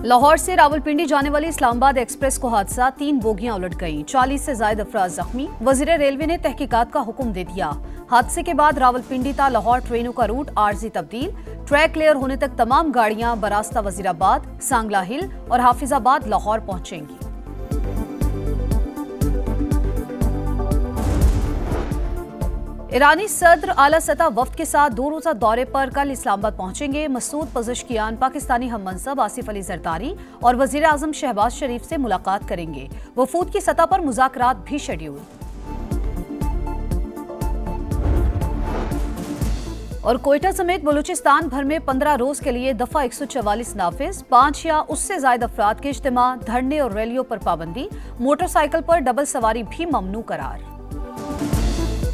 लाहौर से रावलपिंडी जाने वाली इस्लामाबाद एक्सप्रेस को हादसा, 3 बोगियां उलट गईं, 40 से ज्यादा अफराद जख्मी। वजीर रेलवे ने तहकीकात का हुक्म दे दिया। हादसे के बाद रावलपिंडी ता लाहौर ट्रेनों का रूट आर्जी तब्दील। ट्रैक क्लियर होने तक तमाम गाड़ियां बरास्ता वजीराबाद, सांगला हिल और हाफिजाबाद लाहौर पहुंचेंगी। ईरानी सदर आला सतह वफ्द के साथ 2 रोजा दौरे पर कल इस्लामाबाद पहुंचेंगे। मसूद पज़ेश्कियान पाकिस्तानी हम मनसब आसिफ अली जरदारी और वजीर आजम शहबाज शरीफ से मुलाकात करेंगे। वफूद की सतह पर मुज़ाकरात भी शेड्यूल। और कोयटा समेत बलूचिस्तान भर में 15 रोज के लिए दफा 144 नाफिज, 5 या उससे ज्यादा अफराद के इज्तिमा, धरने और रैलियों पर पाबंदी। मोटरसाइकिल पर डबल सवारी भी ममनू करार।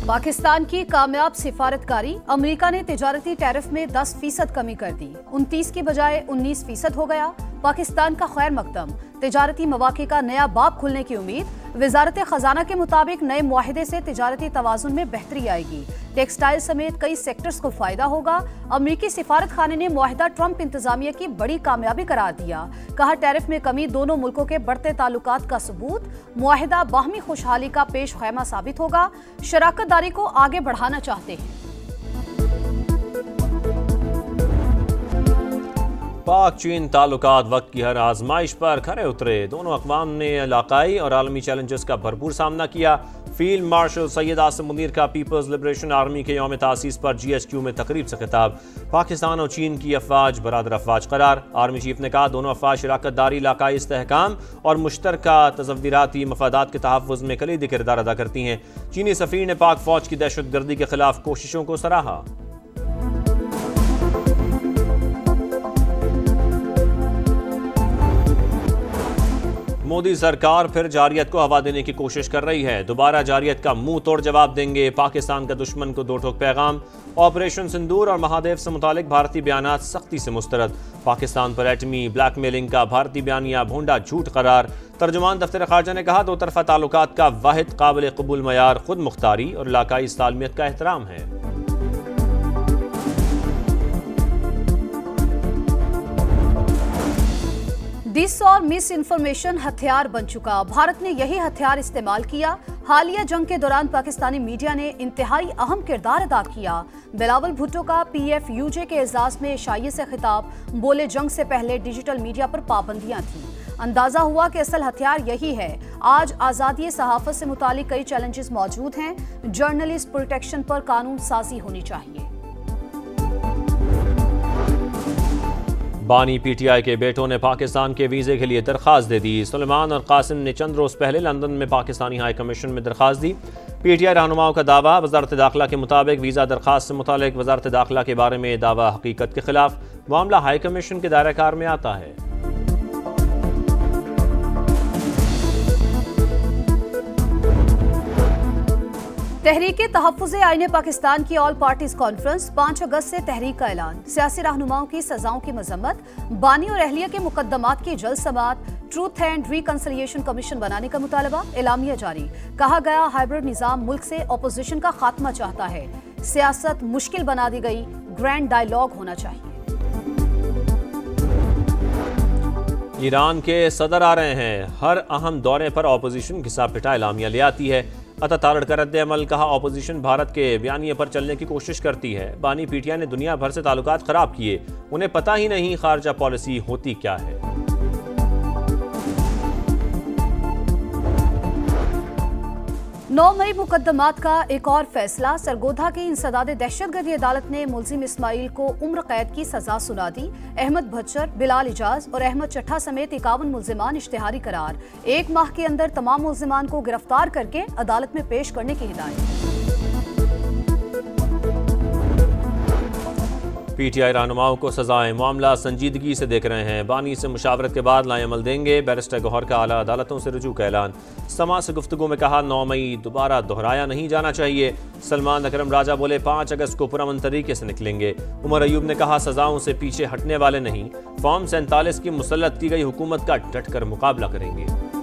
पाकिस्तान की कामयाब सिफारतकारी, अमेरिका ने तिजारती टैरिफ में 10% कमी कर दी, 29 की बजाय 19% हो गया। पाकिस्तान का खैर मकदम, तिजारती मौके का नया बाब खुलने की उम्मीद। वजारत खजाना के मुताबिक नए मुआहिदे से तिजारती तवाजुन में बेहतरी आएगी। टेक्सटाइल समेत कई सेक्टर्स को फायदा होगा। अमरीकी सिफारत खाने ने मुआहिदा ट्रंप इंतजामिया की बड़ी कामयाबी करार दिया। कहा, टैरिफ में कमी दोनों मुल्कों के बढ़ते ताल्लुकात का सबूत। मुआहिदा बाहमी खुशहाली का पेश खैमा साबित होगा। शराकतदारी को आगे बढ़ाना चाहते हैं। पाक चीन ताल्लुकात वक्त की हर आजमाइश पर खरे उतरे। दोनों अक़वाम ने इलाकाई और आलमी चैलेंजेस का भरपूर सामना किया। फील्ड मार्शल सैयद आसिम मुनीर का पीपल्स लिबरेशन आर्मी के यौम तासीस पर GHQ में तकरीब से खिताब। पाकिस्तान और चीन की अफवाज बरादर अफवाज करार। आर्मी चीफ ने कहा, दोनों अफवाज शराकतदारी, इलाकाई इस्तेहकाम और मुश्तरका तज़व्वुराती मफादात के तहफ़्फ़ुज़ में कलीदी किरदार अदा करती हैं। चीनी सफ़ीर ने पाक फ़ौज की दहशतगर्दी के खिलाफ कोशिशों को सराहा। मोदी सरकार फिर जारियत को हवा देने की कोशिश कर रही है। दोबारा जारियत का मुंह तोड़ जवाब देंगे। पाकिस्तान का दुश्मन को 2 टोक पैगाम। ऑपरेशन सिंदूर और महादेव से मुतालिक भारतीय बयानात सख्ती से मुस्तरद। पाकिस्तान पर एटमी ब्लैकमेलिंग का भारतीय बयानिया भोंडा झूठ करार। तर्जुमान दफ्तर खारजा ने कहा, 2 तरफा ताल्लुकात का वाहिद काबिल कबूल मयार खुद मुख्तारी और इलाकाई इस्तालमियत का एहतराम है। डिस और मिस इन्फॉर्मेशन हथियार बन चुका। भारत ने यही हथियार इस्तेमाल किया। हालिया जंग के दौरान पाकिस्तानी मीडिया ने इंतहाई अहम किरदार अदा किया। बिलावल भुट्टो का PFUJ के एजाज में एशिया से खिताब। बोले, जंग से पहले डिजिटल मीडिया पर पाबंदियां थीं। अंदाजा हुआ कि असल हथियार यही है। आज आज़ादी सहाफत से मुतालिक कई चैलेंजेस मौजूद हैं। जर्नलिस्ट प्रोटेक्शन पर कानून साजी होनी चाहिए। बानी PTI के बेटों ने पाकिस्तान के वीज़े के लिए दरख्वास्त दे दी। सुलेमान और कासिम ने चंद रोज़ पहले लंदन में पाकिस्तानी हाई कमीशन में दरख्वास्त दी। PTI रहनुमाओं का दावा, वजारत दाखिला के मुताबिक वीज़ा दरख्वास्त से मुतालिक वजारत दाखिला के बारे में दावा हकीकत के खिलाफ। मामला हाई कमीशन के दायरा कार में आता है। तहरीके तहफ़्फ़ुज़े आईने पाकिस्तान की ऑल पार्टीज कॉन्फ्रेंस, 5 अगस्त से तहरीक का ऐलान। सियासी रहनुमाओं की सजाओं की मजम्मत। बानी और अहलिया के मुकदमात की जल्द समाअत। ट्रूथ एंड रिकंसिलिएशन कमीशन बनाने का मुतालबा। एलामिया जारी। कहा गया, हाइब्रिड निज़ाम मुल्क से अपोजिशन का खात्मा चाहता है। सियासत मुश्किल बना दी गई। ग्रैंड डायलॉग होना चाहिए। ईरान के सदर आ रहे हैं। हर अहम दौरे पर अपोजिशन घिसा पिटा एलामिया ले आती है। अतातारड़ का रद्द अमल। कहा, अपोजिशन भारत के बयानिए पर चलने की कोशिश करती है। बानी PTI ने दुनिया भर से ताल्लुकात खराब किए। उन्हें पता ही नहीं खारजा पॉलिसी होती क्या है। 9 मई मुकदमात का एक और फैसला। सरगोधा की इंसदाद दहशतगर्दी अदालत ने मुलजिम इस्माइल को उम्र कैद की सजा सुना दी। अहमद भच्चर, बिलाल इजाज और अहमद चट्ठा समेत 51 मुलजिमान इश्तिहारी करार। 1 माह के अंदर तमाम मुलजिमान को गिरफ्तार करके अदालत में पेश करने की हिदायत। PTI रहनुमाओं को सजाएं, मामला संजीदगी से देख रहे हैं। बानी से मुशावरत के बाद लाएअमल देंगे। बैरिस्टर गौहर का आला अदालतों से रुजू का ऐलान। समा से गुफ्तगू में कहा, 9 मई दोबारा दोहराया नहीं जाना चाहिए। सलमान अकरम राजा बोले, 5 अगस्त को पुरअमन तरीके से निकलेंगे। उमर अयूब ने कहा, सजाओं से पीछे हटने वाले नहीं। फॉर्म 47 की मुसल्लत की गई हुकूमत का डटकर मुकाबला करेंगे।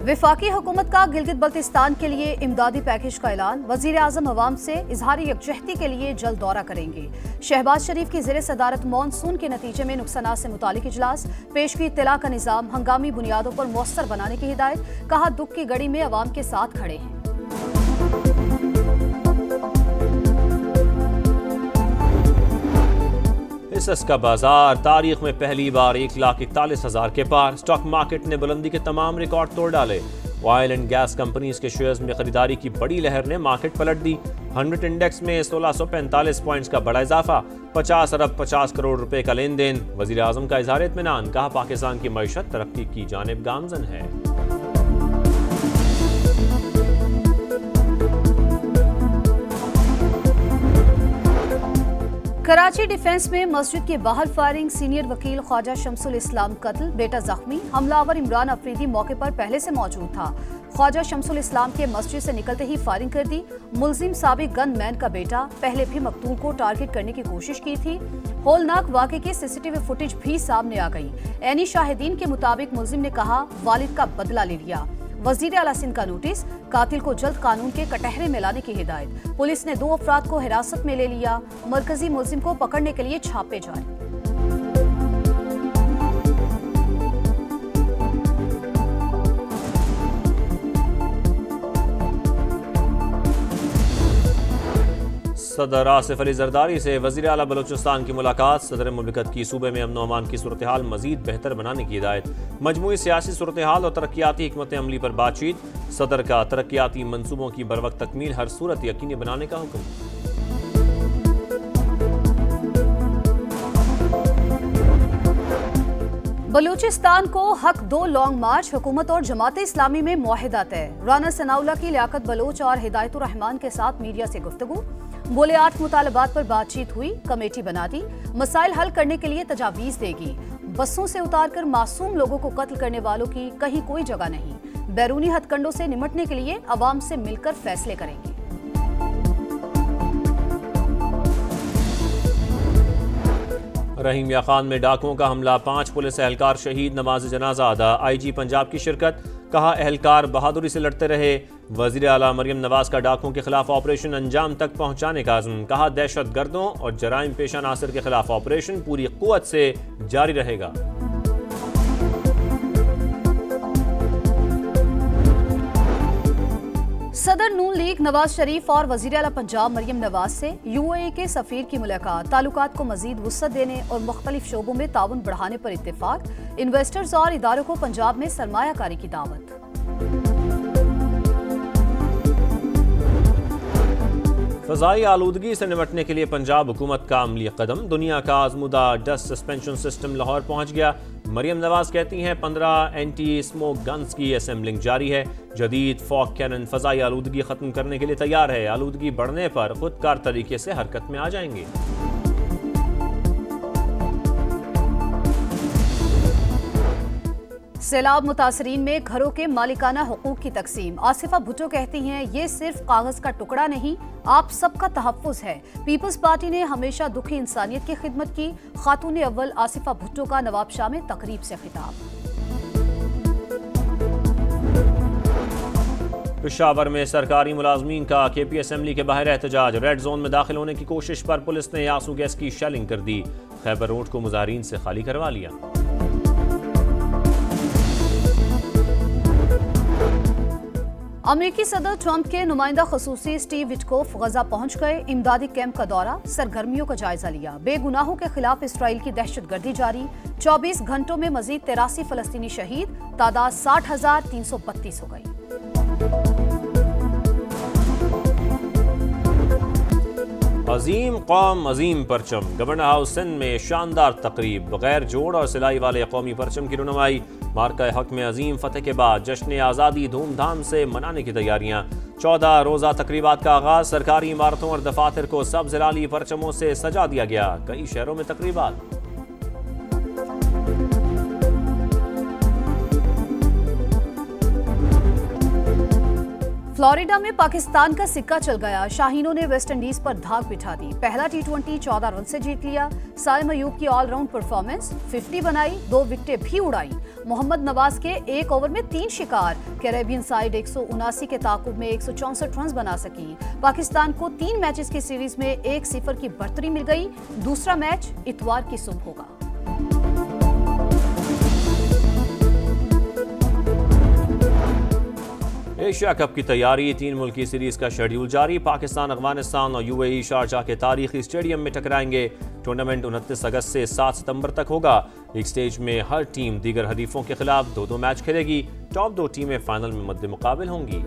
वफाकी हुकूमत का गिलगित बल्तिस्तान के लिए इमदादी पैकेज का ऐलान। वजीर आजम अवाम से इजहार यकजहती के लिए जल्द दौरा करेंगे। शहबाज शरीफ की ज़ेर सदारत मॉनसून के नतीजे में नुकसानात से मुतालिक इजलास। पेश की इत्तला का निज़ाम हंगामी बुनियादों पर मौसर बनाने की हिदायत। कहा दुख की घड़ी में अवाम के साथ खड़े हैं। हिस्स का बाजार तारीख में पहली बार 1,41,000 के पार। स्टॉक मार्केट ने बुलंदी के तमाम रिकॉर्ड तोड़ डाले। ऑयल एंड गैस कंपनीज के शेयर्स में खरीदारी की बड़ी लहर ने मार्केट पलट दी। 100 इंडेक्स में 1645 पॉइंट्स का बड़ा इजाफा। 50 अरब 50 करोड़ रुपए का लेन देन। वजीर आजम का इजहार इत्मीनान। कहा पाकिस्तान की मईशत तरक्की की जानिब गामजन है। कराची डिफेंस में मस्जिद के बाहर फायरिंग। सीनियर वकील ख्वाजा शमसुल इस्लाम कत्ल, बेटा जख्मी। हमलावर इमरान अफरीदी मौके पर पहले से मौजूद था। ख्वाजा शमसुल इस्लाम के मस्जिद से निकलते ही फायरिंग कर दी। मुलजिम साबिक गन मैन का बेटा पहले भी मकतूल को टारगेट करने की कोशिश की थी। होलनाक वाक़े की सीसीटीवी फुटेज भी सामने आ गई। ऐनी शाहिदीन के मुताबिक मुलजिम ने कहा वालिद का बदला ले लिया। वजीर आला सिंध का नोटिस। कातिल को जल्द कानून के कटहरे में लाने की हिदायत। पुलिस ने 2 अफराद को हिरासत में ले लिया। मरकजी मुलजिम को पकड़ने के लिए छापे जारी। सदर आसिफ अली जरदारी से वज़ीर आला बलूचिस्तान की मुलाकात। सदर मुमलिकत की सूबे में अमन अमान की सूरत हाल मजीद बेहतर बनाने की हिदायत। मजमूई सियासी सूरत हाल और तरक्याती हिकमत अमली पर बातचीत। सदर का तरक्याती मनसूबों की बरवक्त तकमील हर सूरत यकीनी बनाने का हुक्म। बलूचिस्तान को हक 2 लॉन्ग मार्च। हुकूमत और जमात इस्लामी में मुआहिदा तय। राना सनाउल्लाह की लियाकत बलोच और हिदायतुर रहमान के साथ मीडिया से गुफ्तगू। बोले 8 मुतालबात पर बातचीत हुई। कमेटी बना दी। मसाइल हल करने के लिए तजावीज देगी। बसों से उतारकर मासूम लोगों को कत्ल करने वालों की कहीं कोई जगह नहीं। बैरूनी हथकंडों से निमटने के लिए अवाम से मिलकर फैसले करेंगे। रहीम या खान में डाकुओं का हमला। 5 पुलिस एहलकार शहीद। नमाज जनाजा अदा। IG पंजाब की शिरकत। कहा एहलकार बहादुरी से लड़ते रहे। वज़ीर आला मरियम नवाज का डाकुओं के खिलाफ ऑपरेशन अंजाम तक पहुंचाने का अज़्म। कहा दहशत गर्दों और जराइम पेशा नासिर के खिलाफ ऑपरेशन पूरी कुव्वत से जारी रहेगा। सदर नून लीग नवाज शरीफ और वज़ीर आला पंजाब मरियम नवाज से UAE के सफीर की मुलाकात। ताल्लुकात को मजीद वुसअत देने और मुख्तलिफ शोबों में ताउन बढ़ाने पर इत्तेफाक। इन्वेस्टर्स और इदारों को पंजाब में सरमायाकारी की दावत। फ़ज़ाई आलूदगी से निपटने के लिए पंजाब हुकूमत का अमली कदम। दुनिया का आजमुदा डस्ट सस्पेंशन सिस्टम लाहौर पहुंच गया। मरियम नवाज कहती हैं 15 एंटी स्मोक गन्स की असेंबलिंग जारी है। जदीद फॉग कैनन फ़ज़ाई आलूदगी ख़त्म करने के लिए तैयार है। आलूदगी बढ़ने पर खुदकार तरीके से हरकत में आ जाएंगे। सैलाब मुतासरीन में घरों के मालिकाना हुकूक की तकसीम। आसिफा भुट्टो कहती हैं ये सिर्फ कागज का टुकड़ा नहीं, आप सबका तहफ़्फ़ुज़ है। पीपल्स पार्टी ने हमेशा दुखी इंसानियत की खिदमत की। खातून अव्वल आसिफा भुट्टो का नवाबशाह में तकरीब से खिताब। पेशावर में सरकारी मुलाजमीन का KP असेंबली के बाहर एहतजाज। रेड जोन में दाखिल होने की कोशिश पर पुलिस ने आंसू गैस की शेलिंग कर दी। खैबर रोड को मुजाहिरीन से खाली करवा लिया। अमेरिकी सदर ट्रंप के नुमाइंदा खसूसी स्टीव विटकोफ गजा पहुंच गए। इमदादी कैंप का दौरा। सरगर्मियों का जायजा लिया। बेगुनाहों के खिलाफ इसराइल की दहशतगर्दी जारी। 24 घंटों में मजीद 83 फलस्तीनी शहीद। तादाद 60,332 हो गई। अजीम कौम अजीम परचम। गवर्नर हाउस सिंध में शानदार तकरीब। बगैर जोड़ और सिलाई वाले कौमी परचम की रुनमाई। मार्का हक में अजीम फतेह के बाद जश्न आज़ादी धूमधाम से मनाने की तैयारियां। 14 रोज़ा तकरीबात का आगाज। सरकारी इमारतों और दफातर को सब्ज़ लाली परचमों से सजा दिया गया। कई शहरों में तकरीबात। फ्लोरिडा में पाकिस्तान का सिक्का चल गया। शाहीनों ने वेस्टइंडीज पर धाक बिठा दी। पहला T20 14 रन से जीत लिया। सालिम अयूब की ऑलराउंड परफॉर्मेंस, 50 बनाई, 2 विकेटें भी उड़ाई। मोहम्मद नवाज के 1 ओवर में 3 शिकार। कैरेबियन साइड 179 के ताकुब में 164 रन बना सकी। पाकिस्तान को 3 मैचेस की सीरीज में 1-0 की बढ़तरी मिल गई। दूसरा मैच इतवार की सुबह होगा। एशिया कप की तैयारी, 3 मुल्की सीरीज का शेड्यूल जारी। पाकिस्तान, अफगानिस्तान और UAE शारजाह के तारीखी स्टेडियम में टकराएंगे। टूर्नामेंट 29 अगस्त से 7 सितंबर तक होगा। लीग स्टेज में हर टीम दीगर हरीफों के खिलाफ 2-2 मैच खेलेगी। टॉप 2 टीमें फाइनल में मद्दे मुकाबिल होंगी।